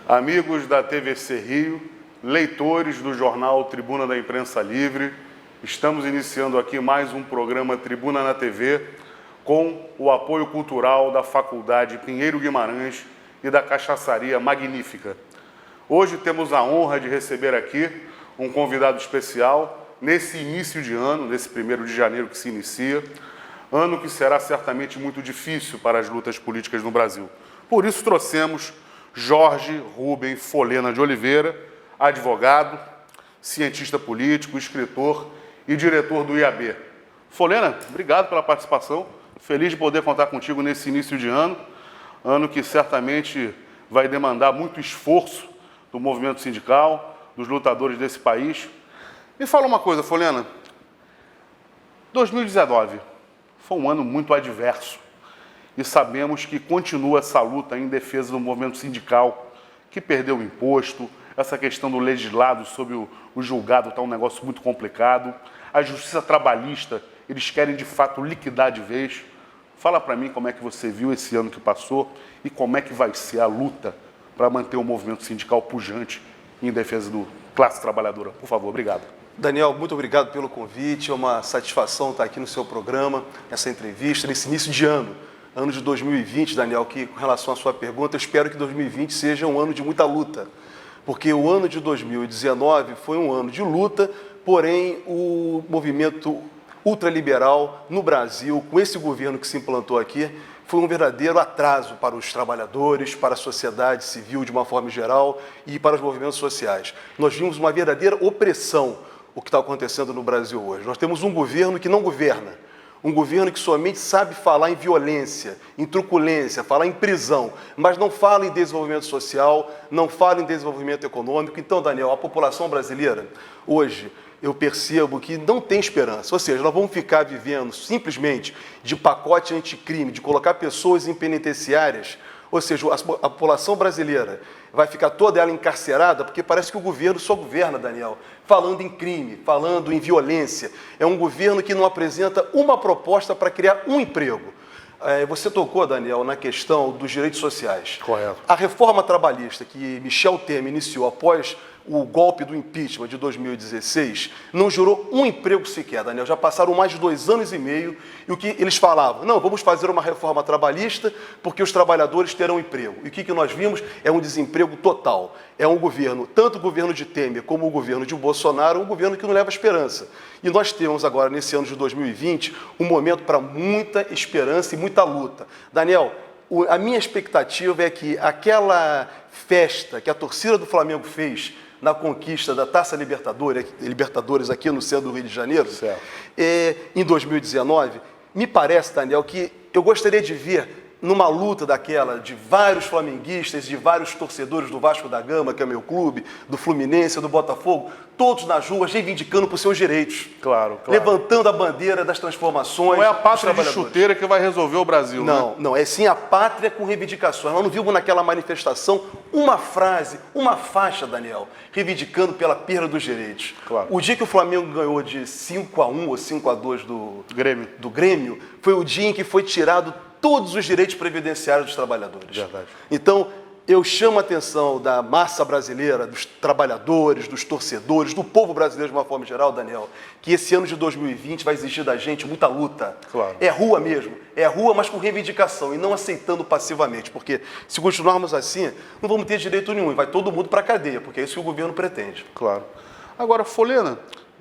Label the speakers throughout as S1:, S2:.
S1: amigos da TVC Rio, leitores do jornal Tribuna da Imprensa Livre, estamos iniciando aqui mais um programa Tribuna na TV com o apoio cultural da Faculdade Pinheiro Guimarães e da Cachaçaria Magnífica. Hoje temos a honra de receber aqui um convidado especial nesse início de ano, nesse 1º de janeiro que se inicia, ano que será certamente muito difícil para as lutas políticas no Brasil. Por isso trouxemos Jorge Rubem Folena de Oliveira, advogado, cientista político, escritor e diretor do IAB. Folena, obrigado pela participação. Feliz de poder contar contigo nesse início de ano, ano que certamente vai demandar muito esforço do movimento sindical, dos lutadores desse país. Me fala uma coisa, Folena. 2019 foi um ano muito adverso. E sabemos que continua essa luta em defesa do movimento sindical, que perdeu o imposto, essa questão do legislado sobre o julgado está um negócio muito complicado. A justiça trabalhista, eles querem de fato liquidar de vez. Fala para mim como é que você viu esse ano que passou e como é que vai ser a luta para manter o movimento sindical pujante em defesa da classe trabalhadora. Por favor, obrigado.
S2: Daniel, muito obrigado pelo convite. É uma satisfação estar aqui no seu programa, nessa entrevista, nesse início de ano. Ano de 2020, Daniel, que com relação à sua pergunta, eu espero que 2020 seja um ano de muita luta, porque o ano de 2019 foi um ano de luta, porém o movimento ultraliberal no Brasil, com esse governo que se implantou aqui, foi um verdadeiro atraso para os trabalhadores, para a sociedade civil de uma forma geral e para os movimentos sociais. Nós vimos uma verdadeira opressão, o que está acontecendo no Brasil hoje. Nós temos um governo que não governa, um governo que somente sabe falar em violência, em truculência, falar em prisão, mas não fala em desenvolvimento social, não fala em desenvolvimento econômico. Então, Daniel, a população brasileira, hoje, eu percebo que não tem esperança. Ou seja, nós vamos ficar vivendo simplesmente de pacote anticrime, de colocar pessoas em penitenciárias. Ou seja, a população brasileira vai ficar toda ela encarcerada, porque parece que o governo só governa, Daniel, falando em crime, falando em violência. É um governo que não apresenta uma proposta para criar um emprego. Você tocou, Daniel, na questão dos direitos sociais.
S1: Correto.
S2: A reforma trabalhista que Michel Temer iniciou após o golpe do impeachment de 2016 não gerou um emprego sequer, Daniel. Já passaram mais de 2 anos e meio e o que eles falavam? Não, vamos fazer uma reforma trabalhista porque os trabalhadores terão emprego. E o que nós vimos é um desemprego total. É um governo, tanto o governo de Temer como o governo de Bolsonaro, um governo que não leva esperança. E nós temos agora, nesse ano de 2020, um momento para muita esperança e muita luta. Daniel, a minha expectativa é que aquela festa que a torcida do Flamengo fez na conquista da Taça Libertadores aqui no centro do Rio de Janeiro, em 2019, me parece, Daniel, que eu gostaria de ver numa luta daquela de vários flamenguistas, de vários torcedores do Vasco da Gama, que é meu clube, do Fluminense, do Botafogo, todos nas ruas reivindicando por seus direitos.
S1: Claro.
S2: Levantando a bandeira das transformações.
S1: Não é a pátria de chuteira que vai resolver o Brasil,
S2: Não, é sim a pátria com reivindicações. Nós não vimos naquela manifestação uma frase, uma faixa, Daniel, reivindicando pela perda dos direitos.
S1: Claro.
S2: O dia que o Flamengo ganhou de 5-1 ou 5-2 do Grêmio, foi o dia em que foi tirado todos os direitos previdenciários dos trabalhadores.
S1: Verdade.
S2: Então, eu chamo a atenção da massa brasileira, dos trabalhadores, dos torcedores, do povo brasileiro de uma forma geral, Daniel, que esse ano de 2020 vai exigir da gente muita luta.
S1: Claro.
S2: É rua mesmo, é rua, mas com reivindicação e não aceitando passivamente, porque se continuarmos assim, não vamos ter direito nenhum e vai todo mundo para a cadeia, porque é isso que o governo pretende.
S1: Claro. Agora, Folena,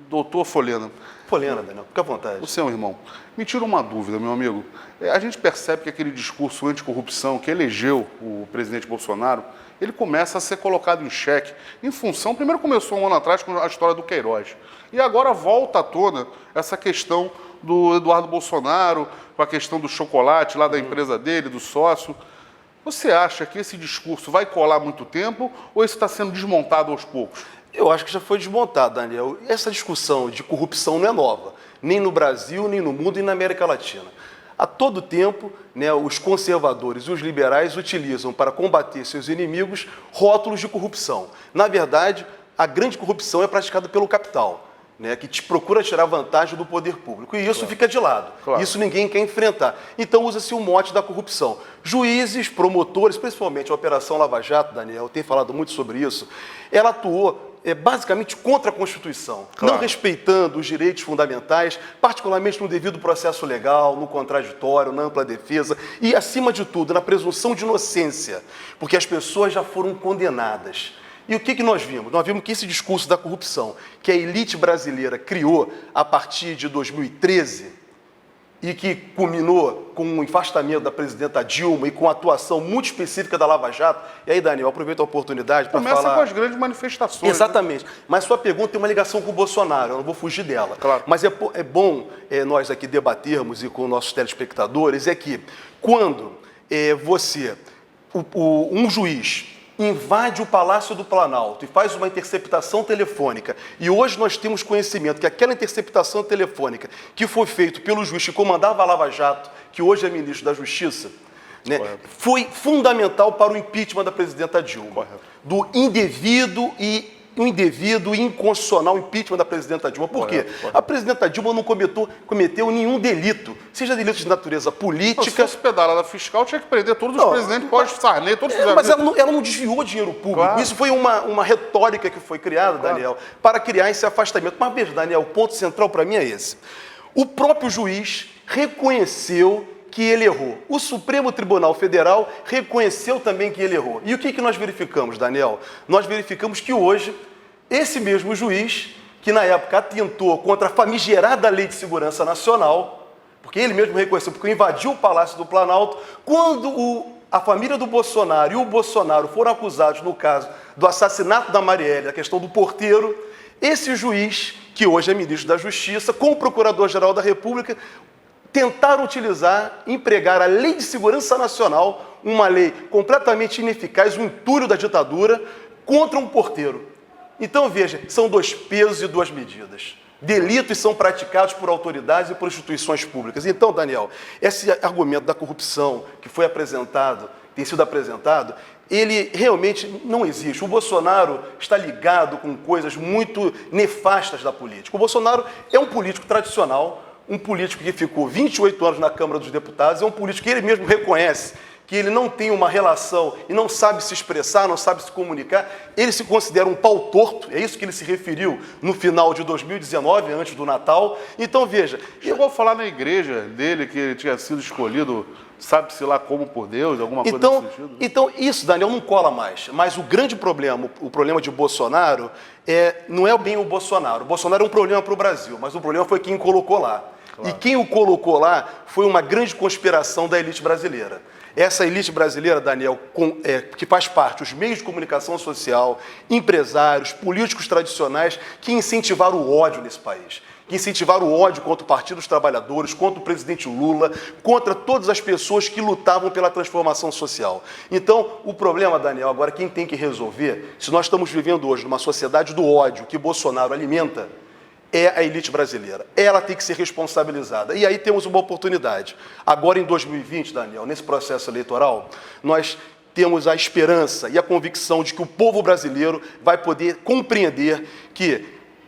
S1: doutor Folena.
S2: Folena, Daniel, fica à vontade.
S1: Você é um irmão. Me tira uma dúvida, meu amigo. A gente percebe que aquele discurso anticorrupção que elegeu o presidente Bolsonaro, ele começa a ser colocado em xeque em função... Primeiro começou um ano atrás com a história do Queiroz. E agora volta à tona essa questão do Eduardo Bolsonaro, com a questão do chocolate lá da empresa dele, do sócio. Você acha que esse discurso vai colar muito tempo ou isso está sendo desmontado aos poucos?
S2: Eu acho que já foi desmontado, Daniel. Essa discussão de corrupção não é nova, nem no Brasil, nem no mundo e na América Latina. A todo tempo, os conservadores e os liberais utilizam para combater seus inimigos rótulos de corrupção. Na verdade, a grande corrupção é praticada pelo capital. né, que te procura tirar vantagem do poder público. E isso fica de lado. Isso ninguém quer enfrentar. Então usa-se o mote da corrupção. Juízes, promotores, principalmente a Operação Lava Jato, Daniel, tem falado muito sobre isso, ela atuou basicamente contra a Constituição, não respeitando os direitos fundamentais, particularmente no devido processo legal, no contraditório, na ampla defesa e, acima de tudo, na presunção de inocência, porque as pessoas já foram condenadas. E o que nós vimos? Nós vimos que esse discurso da corrupção que a elite brasileira criou a partir de 2013 e que culminou com o afastamento da presidenta Dilma e com a atuação muito específica da Lava Jato. E aí, Daniel, aproveito a oportunidade para falar...
S1: Começa com as grandes manifestações.
S2: Exatamente. Né? Mas sua pergunta tem uma ligação com o Bolsonaro, eu não vou fugir dela.
S1: Claro.
S2: Mas é bom nós aqui debatermos e com nossos telespectadores, é que quando um juiz invade o Palácio do Planalto e faz uma interceptação telefônica, e hoje nós temos conhecimento que aquela interceptação telefônica que foi feita pelo juiz que comandava a Lava Jato, que hoje é ministro da Justiça, né, foi fundamental para o impeachment da presidenta Dilma. Do indevido e inconstitucional impeachment da presidenta Dilma. Por quê? A presidenta Dilma não cometeu nenhum delito, seja delito de natureza política...
S1: Se fosse pedalada fiscal, tinha que prender todos os presidentes pós-Sarney, todos fizeram.
S2: Mas ela não desviou dinheiro público. Isso foi uma retórica que foi criada, Daniel, para criar esse afastamento. Mas veja, Daniel, o ponto central para mim é esse. O próprio juiz reconheceu que ele errou. O Supremo Tribunal Federal reconheceu também que ele errou. E o que nós verificamos, Daniel? Nós verificamos que hoje, esse mesmo juiz, que na época atentou contra a famigerada Lei de Segurança Nacional, porque ele mesmo reconheceu, porque invadiu o Palácio do Planalto, quando a família do Bolsonaro e o Bolsonaro foram acusados, no caso do assassinato da Marielle, a questão do porteiro, esse juiz, que hoje é ministro da Justiça, com o Procurador-Geral da República, tentaram empregar a Lei de Segurança Nacional, uma lei completamente ineficaz, um entulho da ditadura, contra um porteiro. Então, veja, são dois pesos e duas medidas. Delitos são praticados por autoridades e por instituições públicas. Então, Daniel, esse argumento da corrupção que foi apresentado, tem sido apresentado, ele realmente não existe. O Bolsonaro está ligado com coisas muito nefastas da política. O Bolsonaro é um político tradicional, um político que ficou 28 anos na Câmara dos Deputados, é um político que ele mesmo reconhece que ele não tem uma relação e não sabe se expressar, não sabe se comunicar, ele se considera um pau torto, é isso que ele se referiu no final de 2019, antes do Natal. Então, veja...
S1: Chegou a falar na igreja dele que ele tinha sido escolhido, sabe-se lá como por Deus, alguma coisa nesse sentido?
S2: Então, isso, Daniel, não cola mais. Mas o grande problema, o problema de Bolsonaro, não é bem o Bolsonaro. O Bolsonaro é um problema para o Brasil, mas o problema foi quem o colocou lá. Claro. E quem o colocou lá foi uma grande conspiração da elite brasileira. Essa elite brasileira, Daniel, que faz parte dos meios de comunicação social, empresários, políticos tradicionais, que incentivaram o ódio nesse país, que incentivaram o ódio contra o Partido dos Trabalhadores, contra o presidente Lula, contra todas as pessoas que lutavam pela transformação social. Então, o problema, Daniel, agora quem tem que resolver, se nós estamos vivendo hoje numa sociedade do ódio que Bolsonaro alimenta, é a elite brasileira. Ela tem que ser responsabilizada. E aí temos uma oportunidade. Agora, em 2020, Daniel, nesse processo eleitoral, nós temos a esperança e a convicção de que o povo brasileiro vai poder compreender que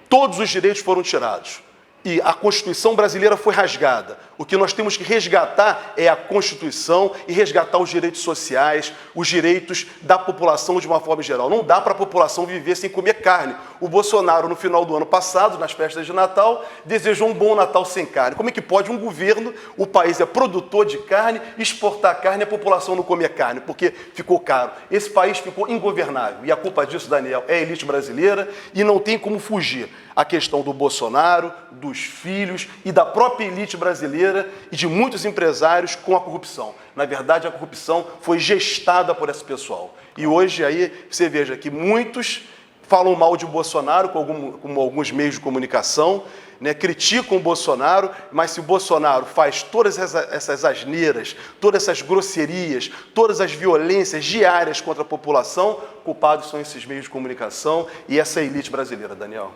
S2: todos os direitos foram tirados e a Constituição brasileira foi rasgada. O que nós temos que resgatar é a Constituição e resgatar os direitos sociais, os direitos da população de uma forma geral. Não dá para a população viver sem comer carne. O Bolsonaro, no final do ano passado, nas festas de Natal, desejou um bom Natal sem carne. Como é que pode um governo, o país é produtor de carne, exportar carne e a população não comer carne? Porque ficou caro. Esse país ficou ingovernável. E a culpa disso, Daniel, é a elite brasileira e não tem como fugir. A questão do Bolsonaro, dos filhos e da própria elite brasileira e de muitos empresários com a corrupção. Na verdade, a corrupção foi gestada por esse pessoal. E hoje aí você veja que muitos falam mal de Bolsonaro, como alguns meios de comunicação, né, criticam o Bolsonaro, mas se o Bolsonaro faz todas essas asneiras, todas essas grosserias, todas as violências diárias contra a população, culpados são esses meios de comunicação e essa elite brasileira, Daniel.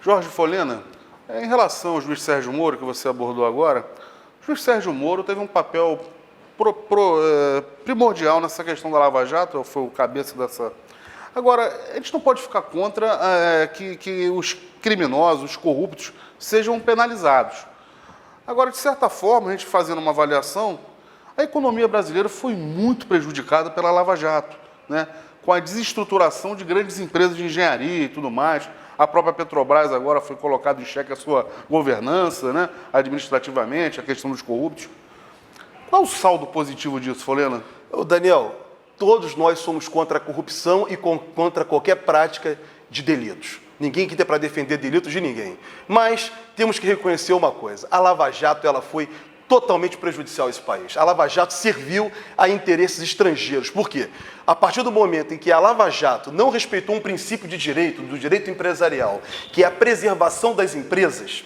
S1: Jorge Folena, em relação ao juiz Sérgio Moro, que você abordou agora, o juiz Sérgio Moro teve um papel primordial nessa questão da Lava Jato, foi o cabeça Agora, a gente não pode ficar contra que os criminosos, os corruptos, sejam penalizados. Agora, de certa forma, a gente fazendo uma avaliação, a economia brasileira foi muito prejudicada pela Lava Jato, né? Com a desestruturação de grandes empresas de engenharia e tudo mais. A própria Petrobras agora foi colocada em xeque a sua governança, né? Administrativamente, a questão dos corruptos. Qual é o saldo positivo disso, Folena?
S2: Daniel, todos nós somos contra a corrupção e contra qualquer prática de delitos. Ninguém aqui tem para defender delitos de ninguém. Mas temos que reconhecer uma coisa. A Lava Jato ela foi totalmente prejudicial a esse país. A Lava Jato serviu a interesses estrangeiros. Por quê? A partir do momento em que a Lava Jato não respeitou um princípio de direito, do direito empresarial, que é a preservação das empresas,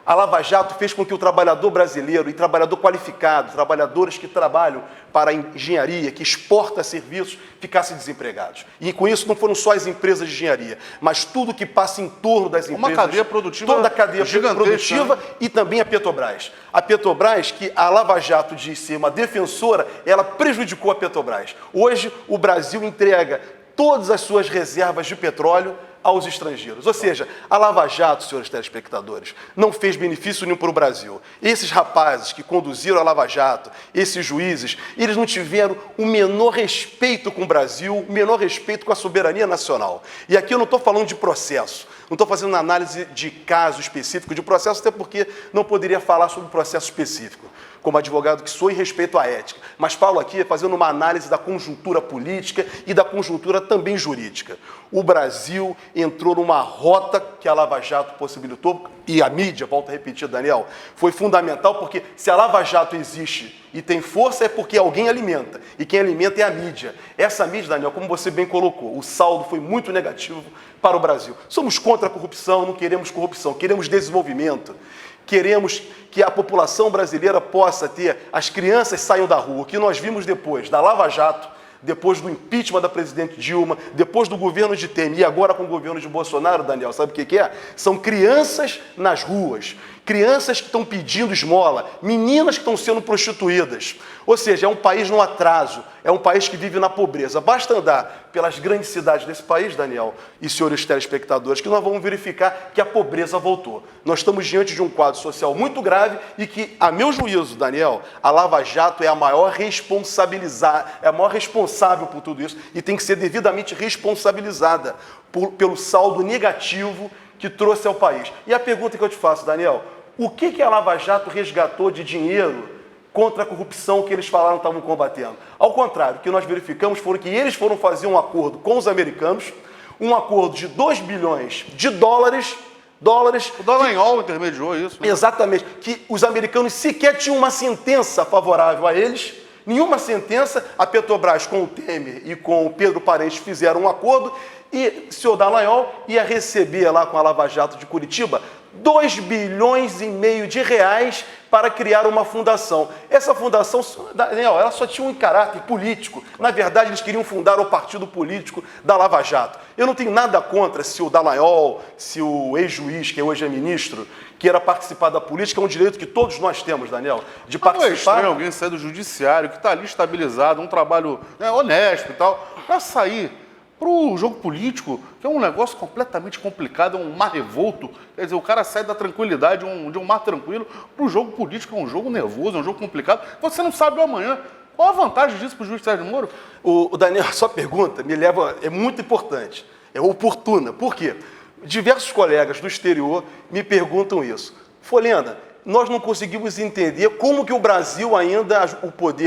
S2: a Lava Jato fez com que o trabalhador brasileiro e trabalhador qualificado, trabalhadores que trabalham para a engenharia, que exporta serviços, ficassem desempregados. E com isso não foram só as empresas de engenharia, mas tudo que passa em torno das empresas.
S1: Uma cadeia produtiva
S2: toda a cadeia produtiva, né? E também a Petrobras. A Petrobras, que a Lava Jato disse ser uma defensora, ela prejudicou a Petrobras. Hoje, o Brasil entrega todas as suas reservas de petróleo aos estrangeiros. Ou seja, a Lava Jato, senhores telespectadores, não fez benefício nenhum para o Brasil. Esses rapazes que conduziram a Lava Jato, esses juízes, eles não tiveram o menor respeito com o Brasil, o menor respeito com a soberania nacional. E aqui eu não estou falando de processo, não estou fazendo uma análise de caso específico de processo, até porque não poderia falar sobre processo específico, como advogado que sou, em respeito à ética. Mas falo aqui fazendo uma análise da conjuntura política e da conjuntura também jurídica. O Brasil entrou numa rota que a Lava Jato possibilitou, e a mídia, volto a repetir, Daniel, foi fundamental, porque se a Lava Jato existe e tem força é porque alguém alimenta, e quem alimenta é a mídia. Essa mídia, Daniel, como você bem colocou, o saldo foi muito negativo para o Brasil. Somos contra a corrupção, não queremos corrupção, queremos desenvolvimento. Queremos que a população brasileira possa ter, as crianças saiam da rua. O que nós vimos depois da Lava Jato, depois do impeachment da presidente Dilma, depois do governo de Temer e agora com o governo de Bolsonaro, Daniel, sabe o que é? São crianças nas ruas, crianças que estão pedindo esmola, meninas que estão sendo prostituídas. Ou seja, é um país no atraso, é um país que vive na pobreza. Basta andar pelas grandes cidades desse país, Daniel, e senhores telespectadores, que nós vamos verificar que a pobreza voltou. Nós estamos diante de um quadro social muito grave e que, a meu juízo, Daniel, a Lava Jato é a maior responsável por tudo isso e tem que ser devidamente responsabilizada pelo saldo negativo que trouxe ao país. E a pergunta que eu te faço, Daniel, o que a Lava Jato resgatou de dinheiro contra a corrupção que eles falaram que estavam combatendo? Ao contrário, o que nós verificamos foi que eles foram fazer um acordo com os americanos, um acordo de 2 bilhões de dólares.
S1: O Dallagnol intermediou isso. Né?
S2: Exatamente, que os americanos sequer tinham uma sentença favorável a eles, nenhuma sentença. A Petrobras com o Temer e com o Pedro Parente fizeram um acordo e o senhor Dallagnol ia receber lá com a Lava Jato de Curitiba 2 bilhões e meio de reais para criar uma fundação. Essa fundação, Daniel, ela só tinha um caráter político. Na verdade, eles queriam fundar o partido político da Lava Jato. Eu não tenho nada contra se o Dallagnol, se o ex-juiz, que hoje é ministro, queira participar da política. É um direito que todos nós temos, Daniel, de participar.
S1: Não é estranho alguém sair do judiciário, que está ali estabilizado, um trabalho honesto e tal, para sair para o jogo político, que é um negócio completamente complicado, é um mar revolto. Quer dizer, o cara sai da tranquilidade de um mar tranquilo para o jogo político, é um jogo nervoso, é um jogo complicado. Você não sabe o amanhã. Qual a vantagem disso para o juiz Sérgio Moro?
S2: O Daniel, a sua pergunta é muito importante, é oportuna. Por quê? Diversos colegas do exterior me perguntam isso. Folena, nós não conseguimos entender como que o Brasil ainda,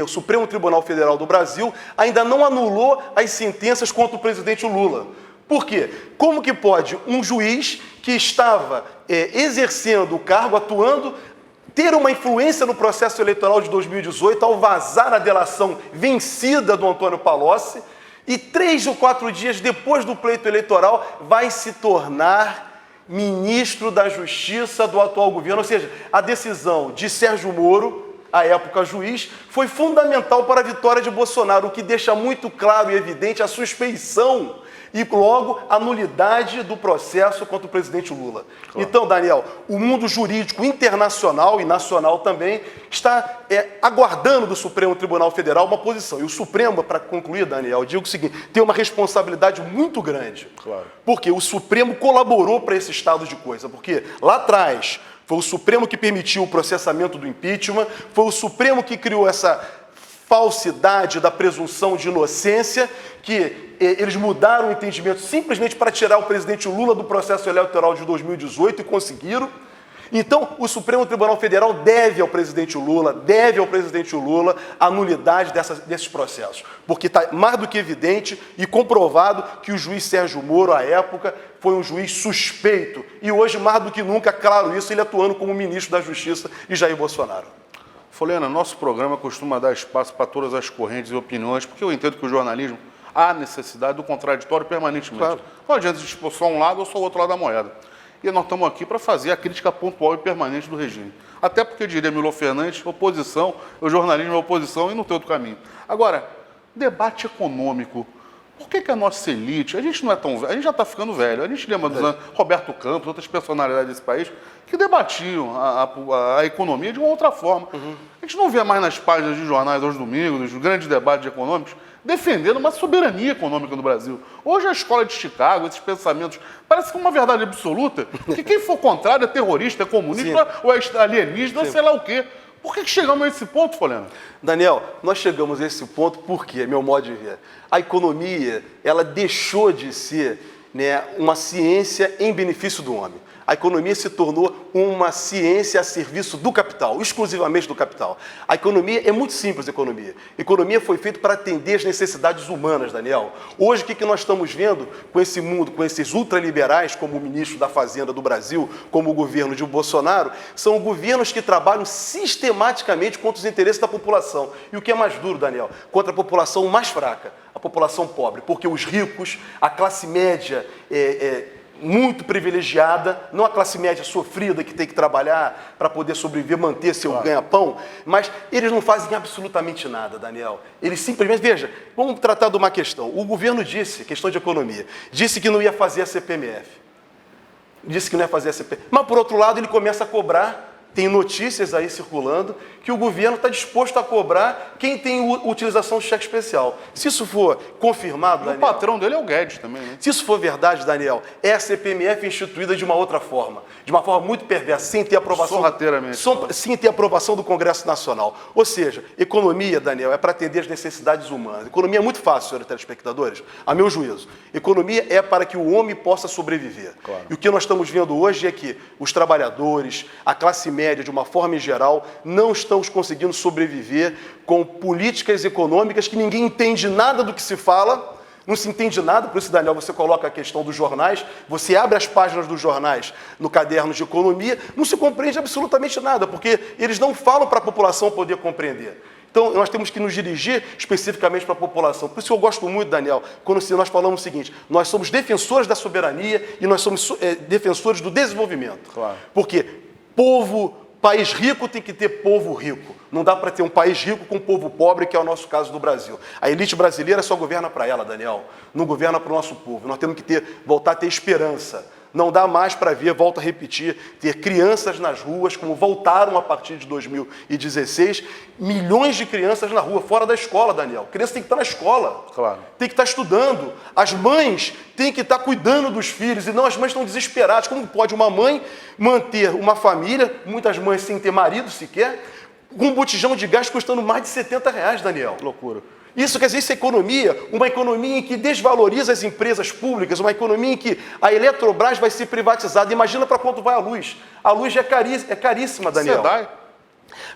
S2: o Supremo Tribunal Federal do Brasil, ainda não anulou as sentenças contra o presidente Lula. Por quê? Como que pode um juiz que estava exercendo o cargo, atuando, ter uma influência no processo eleitoral de 2018 ao vazar a delação vencida do Antônio Palocci e 3 ou 4 dias depois do pleito eleitoral vai se tornar ministro da Justiça do atual governo? Ou seja, a decisão de Sérgio Moro à época juiz, foi fundamental para a vitória de Bolsonaro, o que deixa muito claro e evidente a suspeição e, logo, a nulidade do processo contra o presidente Lula. Claro. Então, Daniel, o mundo jurídico internacional e nacional também está aguardando do Supremo Tribunal Federal uma posição. E o Supremo, para concluir, Daniel, eu digo o seguinte, tem uma responsabilidade muito grande. Claro. Porque o Supremo colaborou para esse estado de coisa. Porque lá atrás foi o Supremo que permitiu o processamento do impeachment, foi o Supremo que criou essa falsidade da presunção de inocência, que eles mudaram o entendimento simplesmente para tirar o presidente Lula do processo eleitoral de 2018 e conseguiram. Então, o Supremo Tribunal Federal deve ao presidente Lula a nulidade desses processos, porque está mais do que evidente e comprovado que o juiz Sérgio Moro, à época, foi um juiz suspeito. E hoje, mais do que nunca, claro isso, ele atuando como ministro da Justiça de Jair Bolsonaro.
S1: Folhana, nosso programa costuma dar espaço para todas as correntes e opiniões, porque eu entendo que o jornalismo há necessidade do contraditório permanentemente. Claro. Não adianta expor só um lado ou só o outro lado da moeda. E nós estamos aqui para fazer a crítica pontual e permanente do regime. Até porque, diria Milor Fernandes, oposição, o jornalismo é oposição e não tem outro caminho. Agora, debate econômico. Por que a nossa elite, a gente não é tão velho, a gente já está ficando velho, a gente lembra dos anos Roberto Campos, outras personalidades desse país, que debatiam a economia de uma outra forma. A gente não vê mais nas páginas de jornais aos domingos, nos grandes debates econômicos, defendendo uma soberania econômica no Brasil. Hoje a escola de Chicago, esses pensamentos, parece que é uma verdade absoluta, que quem for contrário é terrorista, é comunista, sim, ou é alienista, ou sei lá o quê. Por que chegamos a esse ponto, Folhana?
S2: Daniel, nós chegamos a esse ponto porque, meu modo de ver, a economia, ela deixou de ser, né, uma ciência em benefício do homem. A economia se tornou uma ciência a serviço do capital, exclusivamente do capital. A economia é muito simples, a economia. A economia foi feita para atender as necessidades humanas, Daniel. Hoje, o que nós estamos vendo com esse mundo, com esses ultraliberais, como o ministro da Fazenda do Brasil, como o governo de Bolsonaro, são governos que trabalham sistematicamente contra os interesses da população. E o que é mais duro, Daniel? Contra a população mais fraca, a população pobre. Porque os ricos, a classe média muito privilegiada, não a classe média sofrida que tem que trabalhar para poder sobreviver, manter seu ganha-pão, mas eles não fazem absolutamente nada, Daniel. Eles simplesmente, veja, vamos tratar de uma questão. O governo disse, questão de economia, disse que não ia fazer a CPMF. Disse que não ia fazer a CPMF. Mas, por outro lado, ele começa a cobrar. Tem notícias aí circulando que o governo está disposto a cobrar quem tem utilização de cheque especial. Se isso for confirmado, Daniel...
S1: O patrão dele é o Guedes também, né?
S2: Se isso for verdade, Daniel, é a CPMF instituída de uma outra forma. De uma forma muito perversa, sem ter aprovação...
S1: Sorrateiramente.
S2: Sem ter aprovação do Congresso Nacional. Ou seja, economia, Daniel, é para atender as necessidades humanas. Economia é muito fácil, senhores telespectadores, a meu juízo. Economia é para que o homem possa sobreviver. Claro. E o que nós estamos vendo hoje é que os trabalhadores, a classe média, de uma forma em geral, não estamos conseguindo sobreviver com políticas econômicas que ninguém entende nada do que se fala, não se entende nada, por isso, Daniel, você coloca a questão dos jornais, você abre as páginas dos jornais no caderno de economia, não se compreende absolutamente nada, porque eles não falam para a população poder compreender. Então, nós temos que nos dirigir especificamente para a população. Por isso que eu gosto muito, Daniel, quando nós falamos o seguinte, nós somos defensores da soberania e nós somos defensores do desenvolvimento. Claro. Porque país rico tem que ter povo rico. Não dá para ter um país rico com um povo pobre, que é o nosso caso do Brasil. A elite brasileira só governa para ela, Daniel. Não governa para o nosso povo. Nós temos que voltar a ter esperança. Não dá mais para ver, volto a repetir, ter crianças nas ruas, como voltaram a partir de 2016, milhões de crianças na rua, fora da escola, Daniel. Criança tem que estar na escola, claro, tem que estar estudando. As mães têm que estar cuidando dos filhos, e não as mães estão desesperadas. Como pode uma mãe manter uma família, muitas mães sem ter marido sequer, com um botijão de gás custando mais de R$70, Daniel?
S1: Loucura.
S2: Isso quer dizer, isso é economia, uma economia em que desvaloriza as empresas públicas, uma economia em que a Eletrobras vai ser privatizada. Imagina para quanto vai a luz. A luz é caríssima, Daniel.
S1: Sedai.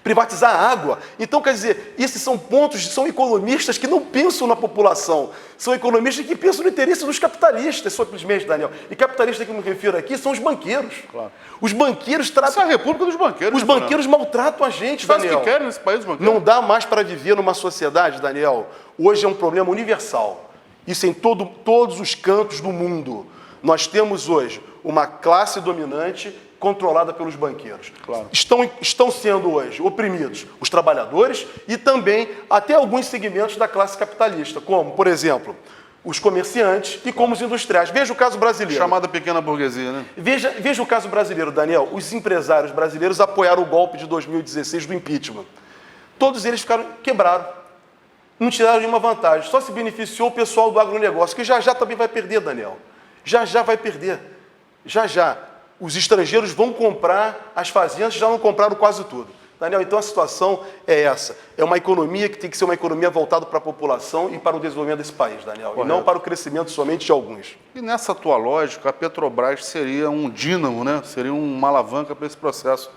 S2: Privatizar a água. Então, quer dizer, esses são pontos, são economistas que não pensam na população. São economistas que pensam no interesse dos capitalistas, simplesmente, Daniel. E capitalista que eu me refiro aqui são os banqueiros. Claro. Os banqueiros tratam...
S1: Essa é a república dos banqueiros.
S2: Os banqueiros maltratam a gente, Daniel.
S1: Faz o que querem nesse país, os banqueiros.
S2: Não dá mais para viver numa sociedade, Daniel. Hoje é um problema universal. Isso em todos os cantos do mundo. Nós temos hoje uma classe dominante controlada pelos banqueiros.
S1: Claro.
S2: Estão sendo hoje oprimidos os trabalhadores e também até alguns segmentos da classe capitalista, como, por exemplo, os comerciantes e como os industriais. Veja o caso brasileiro.
S1: Chamada pequena burguesia, né?
S2: Veja o caso brasileiro, Daniel. Os empresários brasileiros apoiaram o golpe de 2016 do impeachment. Todos eles quebraram. Não tiraram nenhuma vantagem. Só se beneficiou o pessoal do agronegócio, que já também vai perder, Daniel. Já vai perder. Já. Os estrangeiros vão comprar as fazendas, já não compraram quase tudo. Daniel, então a situação é essa. É uma economia que tem que ser uma economia voltada para a população e para o desenvolvimento desse país, Daniel. Correto. E não para o crescimento somente de alguns.
S1: E nessa tua lógica, a Petrobras seria um dínamo, né? Seria uma alavanca para esse processo.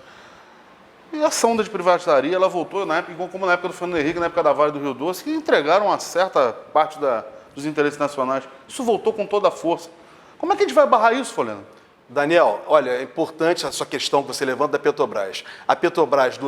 S1: E a sonda de privatizaria, ela voltou, na época, como na época do Fernando Henrique, na época da Vale do Rio Doce, que entregaram uma certa parte dos interesses nacionais. Isso voltou com toda a força. Como é que a gente vai barrar isso, Folena?
S2: Daniel, olha, é importante a sua questão que você levanta da Petrobras. A Petrobras,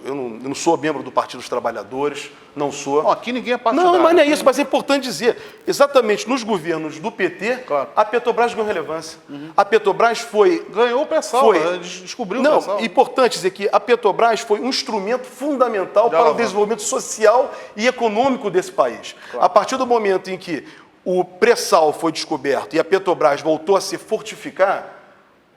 S2: eu não sou membro do Partido dos Trabalhadores, não sou.
S1: Não, aqui ninguém é partidário.
S2: Não, mas não é isso, mas é importante dizer. Exatamente, nos governos do PT,
S1: claro,
S2: a Petrobras ganhou relevância. A Petrobras ganhou
S1: o pré-sal, descobriu o pré-sal.
S2: Não, é importante dizer que a Petrobras foi um instrumento fundamental para o desenvolvimento social e econômico desse país. Claro. A partir do momento em que o pré-sal foi descoberto e a Petrobras voltou a se fortificar,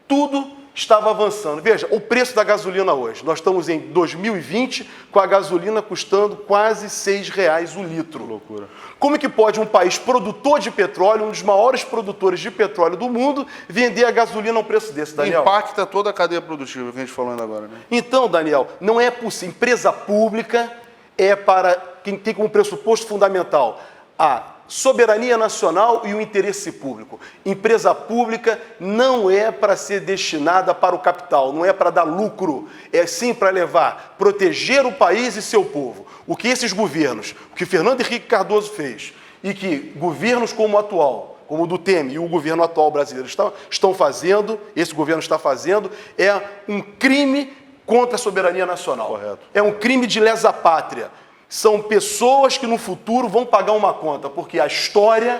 S2: tudo estava avançando. Veja, o preço da gasolina hoje. Nós estamos em 2020 com a gasolina custando quase R$6 o litro.
S1: Loucura.
S2: Como é que pode um país produtor de petróleo, um dos maiores produtores de petróleo do mundo, vender a gasolina a um preço desse, Daniel?
S1: Impacta toda a cadeia produtiva que a gente falou ainda agora, né?
S2: Então, Daniel, não é possível. Empresa pública é para quem tem como pressuposto fundamental a soberania nacional e o interesse público. Empresa pública não é para ser destinada para o capital, não é para dar lucro, é sim para proteger o país e seu povo. O que esses governos, o que Fernando Henrique Cardoso fez e que governos como o atual, como o do Temer e o governo atual brasileiro estão fazendo, esse governo está fazendo, é um crime contra a soberania nacional.
S1: Correto.
S2: É um crime de lesa pátria. São pessoas que no futuro vão pagar uma conta, porque a história,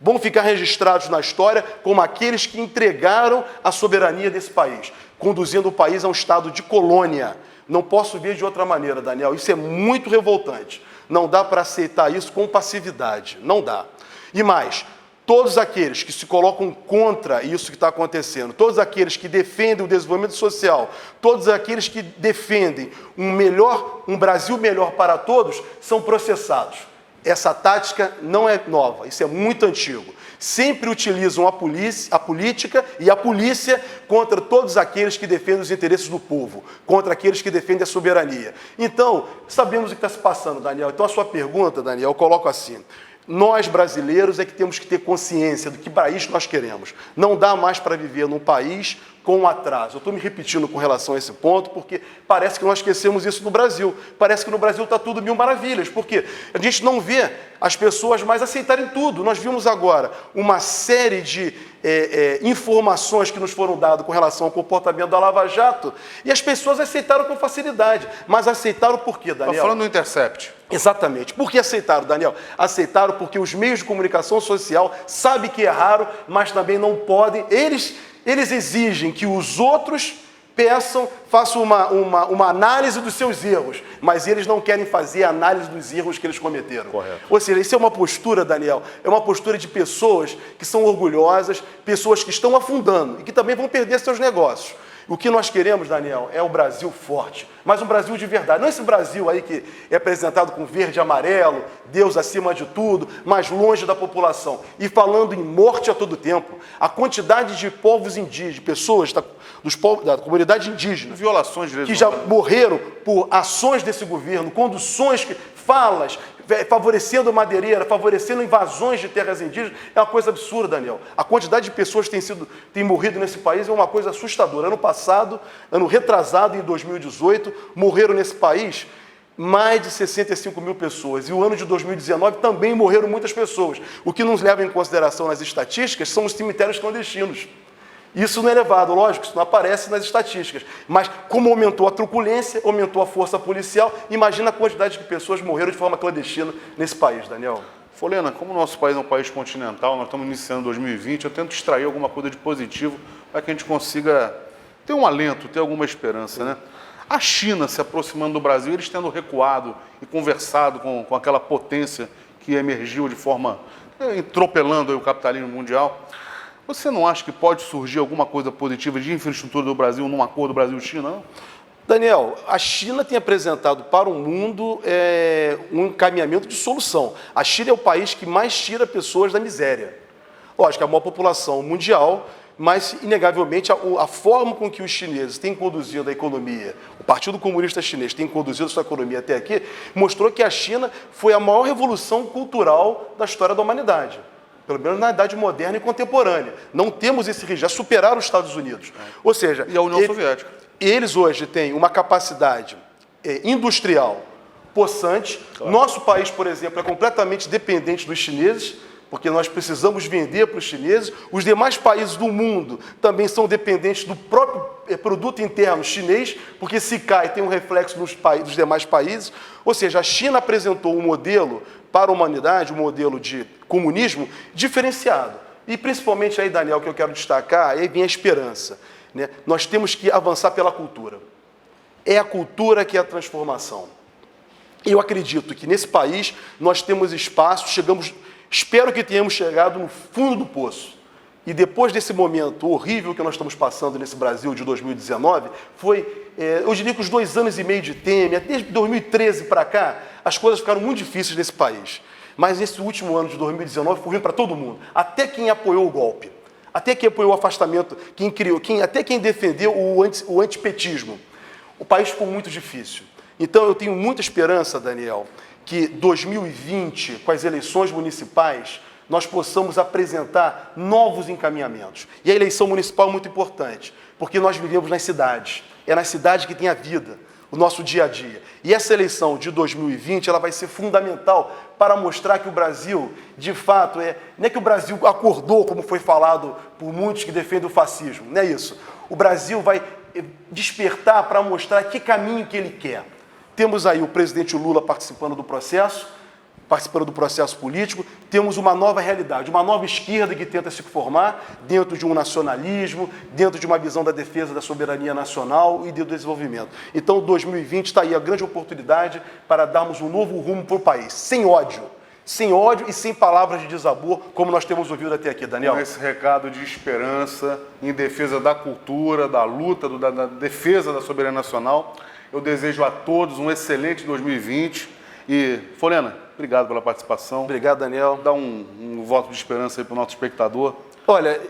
S2: vão ficar registrados na história como aqueles que entregaram a soberania desse país, conduzindo o país a um estado de colônia. Não posso ver de outra maneira, Daniel. Isso é muito revoltante. Não dá para aceitar isso com passividade. Não dá. E mais, todos aqueles que se colocam contra isso que está acontecendo, todos aqueles que defendem o desenvolvimento social, todos aqueles que defendem um Brasil melhor para todos, são processados. Essa tática não é nova, isso é muito antigo. Sempre utilizam a política e a polícia contra todos aqueles que defendem os interesses do povo, contra aqueles que defendem a soberania. Então, sabemos o que está se passando, Daniel. Então, a sua pergunta, Daniel, eu coloco assim. Nós, brasileiros, é que temos que ter consciência do que país nós queremos. Não dá mais para viver num país com um atraso. Eu estou me repetindo com relação a esse ponto, porque parece que nós esquecemos isso no Brasil. Parece que no Brasil está tudo mil maravilhas, porque a gente não vê as pessoas mais aceitarem tudo. Nós vimos agora uma série de informações que nos foram dadas com relação ao comportamento da Lava Jato, e as pessoas aceitaram com facilidade. Mas aceitaram por quê, Daniel?
S1: Está falando do Intercept.
S2: Exatamente. Por que aceitaram, Daniel? Aceitaram porque os meios de comunicação social sabem que erraram, mas também não podem. Eles exigem que os outros façam uma análise dos seus erros, mas eles não querem fazer a análise dos erros que eles cometeram.
S1: Correto.
S2: Ou seja, isso é uma postura, Daniel, é uma postura de pessoas que são orgulhosas, pessoas que estão afundando e que também vão perder seus negócios. O que nós queremos, Daniel, é o Brasil forte, mas um Brasil de verdade. Não esse Brasil aí que é apresentado com verde e amarelo, Deus acima de tudo, mas longe da população. E falando em morte a todo tempo, a quantidade de povos indígenas, pessoas da comunidade indígena,
S1: violações de direitos
S2: que já morreram por ações desse governo, conduções, falas, favorecendo madeireira, favorecendo invasões de terras indígenas, é uma coisa absurda, Daniel. A quantidade de pessoas que têm morrido nesse país é uma coisa assustadora. Ano retrasado, em 2018, morreram nesse país mais de 65 mil pessoas. E o ano de 2019 também morreram muitas pessoas. O que nos leva em consideração nas estatísticas são os cemitérios clandestinos. Isso não é levado, lógico, isso não aparece nas estatísticas. Mas como aumentou a truculência, aumentou a força policial, imagina a quantidade de pessoas morreram de forma clandestina nesse país, Daniel.
S1: Folena, como o nosso país é um país continental, nós estamos iniciando 2020, eu tento extrair alguma coisa de positivo para que a gente consiga tem um alento, tem alguma esperança, né? A China se aproximando do Brasil, eles tendo recuado e conversado com aquela potência que emergiu de forma, atropelando aí o capitalismo mundial. Você não acha que pode surgir alguma coisa positiva de infraestrutura do Brasil num acordo Brasil-China, não?
S2: Daniel, a China tem apresentado para o mundo um encaminhamento de solução. A China é o país que mais tira pessoas da miséria. Lógico, é a maior população mundial, mas, inegavelmente, a forma com que os chineses têm conduzido a economia, o Partido Comunista Chinês tem conduzido a sua economia até aqui, mostrou que a China foi a maior revolução cultural da história da humanidade. Pelo menos na idade moderna e contemporânea. Não temos esse registro, já superaram os Estados Unidos. Ou seja...
S1: E a União Soviética.
S2: Eles hoje têm uma capacidade industrial possante. Claro. Nosso país, por exemplo, é completamente dependente dos chineses, porque nós precisamos vender para os chineses. Os demais países do mundo também são dependentes do próprio produto interno chinês, porque se cai tem um reflexo nos demais países. Ou seja, a China apresentou um modelo para a humanidade, um modelo de comunismo diferenciado. E principalmente aí, Daniel, que eu quero destacar, aí vem a esperança. Né? Nós temos que avançar pela cultura. É a cultura que é a transformação. E eu acredito que nesse país nós temos espaço, espero que tenhamos chegado no fundo do poço. E depois desse momento horrível que nós estamos passando nesse Brasil de 2019, eu diria que os 2 anos e meio de Temer, desde 2013 para cá, as coisas ficaram muito difíceis nesse país. Mas esse último ano de 2019 foi ruim para todo mundo, até quem apoiou o golpe. Até quem apoiou o afastamento, até quem defendeu o antipetismo. O país ficou muito difícil. Então, eu tenho muita esperança, Daniel, que 2020, com as eleições municipais, nós possamos apresentar novos encaminhamentos. E a eleição municipal é muito importante, porque nós vivemos nas cidades. É nas cidades que tem a vida, o nosso dia a dia. E essa eleição de 2020 ela vai ser fundamental para mostrar que o Brasil, de fato, não é que o Brasil acordou, como foi falado por muitos que defendem o fascismo, não é isso. O Brasil vai despertar para mostrar que caminho que ele quer. Temos aí o presidente Lula participando do processo político, temos uma nova realidade, uma nova esquerda que tenta se formar dentro de um nacionalismo, dentro de uma visão da defesa da soberania nacional e do desenvolvimento. Então, 2020 está aí a grande oportunidade para darmos um novo rumo para o país, sem ódio e sem palavras de desabor, como nós temos ouvido até aqui, Daniel.
S1: Com esse recado de esperança em defesa da cultura, da luta, da defesa da soberania nacional, eu desejo a todos um excelente 2020 e, Folena, obrigado pela participação.
S2: Obrigado, Daniel.
S1: Dá um voto de esperança aí para o nosso espectador.
S2: Olha,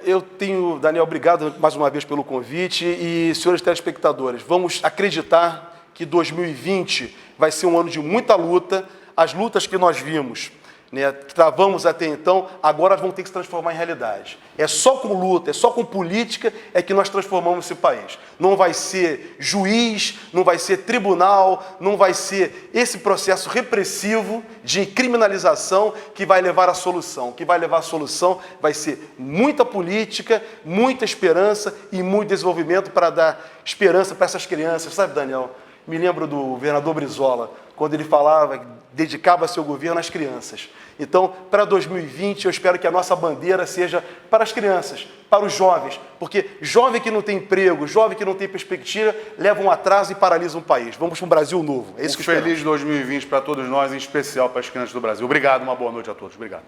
S2: Daniel, obrigado mais uma vez pelo convite e, senhores telespectadores, vamos acreditar que 2020 vai ser um ano de muita luta. As lutas que nós vimos, né, que travamos até então, agora vão ter que se transformar em realidade. É só com luta, é só com política é que nós transformamos esse país. Não vai ser juiz, não vai ser tribunal, não vai ser esse processo repressivo de criminalização que vai levar à solução. O que vai levar à solução vai ser muita política, muita esperança e muito desenvolvimento para dar esperança para essas crianças. Sabe, Daniel? Me lembro do governador Brizola, quando ele dedicava seu governo às crianças. Então, para 2020, eu espero que a nossa bandeira seja para as crianças, para os jovens, porque jovem que não tem emprego, jovem que não tem perspectiva, leva um atraso e paralisa um país. Vamos para um Brasil novo. É isso que
S1: feliz 2020 para todos nós, em especial para as crianças do Brasil. Obrigado, uma boa noite a todos. Obrigado.